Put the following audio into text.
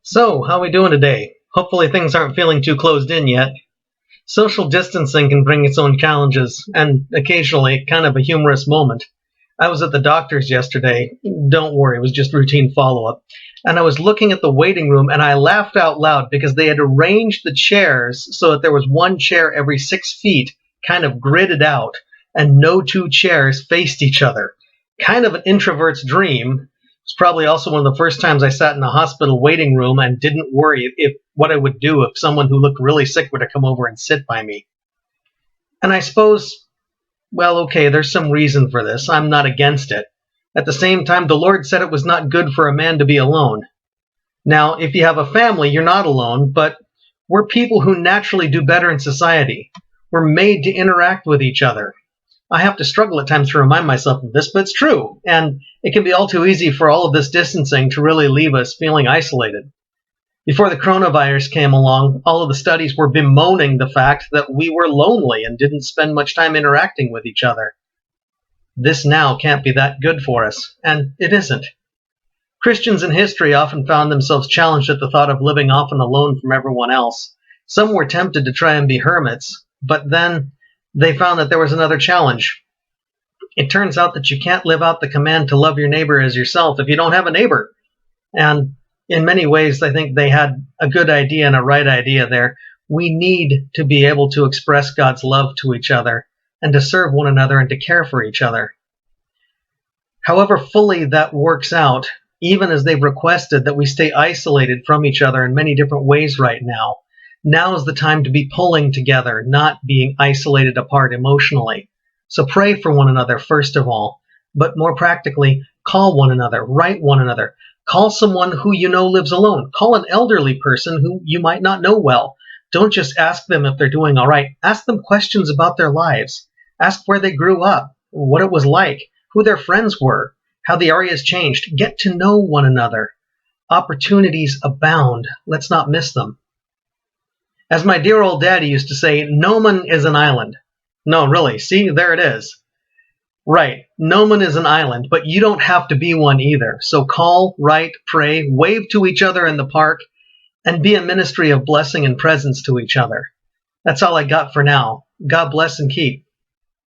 So, how are we doing today? Hopefully things aren't feeling too closed in yet. Social distancing can bring its own challenges, and occasionally kind of a humorous moment. I was at the doctor's yesterday. Don't worry, it was just routine follow-up. And I was looking at the waiting room and I laughed out loud because they had arranged the chairs so that there was one chair every 6 feet, kind of gridded out, and no two chairs faced each other. Kind of an introvert's dream. It's probably also one of the first times I sat in a hospital waiting room and didn't worry if what I would do if someone who looked really sick were to come over and sit by me. And I suppose, well, okay, there's some reason for this. I'm not against it. At the same time, the Lord said it was not good for a man to be alone. Now, if you have a family, you're not alone, but we're people who naturally do better in society. We're made to interact with each other. I have to struggle at times to remind myself of this, but it's true. And it can be all too easy for all of this distancing to really leave us feeling isolated. Before the coronavirus came along, all of the studies were bemoaning the fact that we were lonely and didn't spend much time interacting with each other. This now can't be that good for us, and it isn't. Christians in history often found themselves challenged at the thought of living often alone from everyone else. Some were tempted to try and be hermits, but then they found that there was another challenge. It turns out that you can't live out the command to love your neighbor as yourself if you don't have a neighbor. And in many ways, I think they had a good idea and a right idea there. We need to be able to express God's love to each other and to serve one another and to care for each other. However fully that works out, even as they've requested that we stay isolated from each other in many different ways right now, now is the time to be pulling together, not being isolated apart emotionally. So pray for one another, first of all, but more practically, call one another, write one another. Call someone who you know lives alone. Call an elderly person who you might not know well. Don't just ask them if they're doing all right. Ask them questions about their lives. Ask where they grew up, what it was like, who their friends were, how the area has changed. Get to know one another. Opportunities abound. Let's not miss them. As my dear old daddy used to say, no man is an island. No, really, see, there it is. Right, no man is an island, but you don't have to be one either. So call, write, pray, wave to each other in the park, and be a ministry of blessing and presence to each other. That's all I got for now. God bless and keep.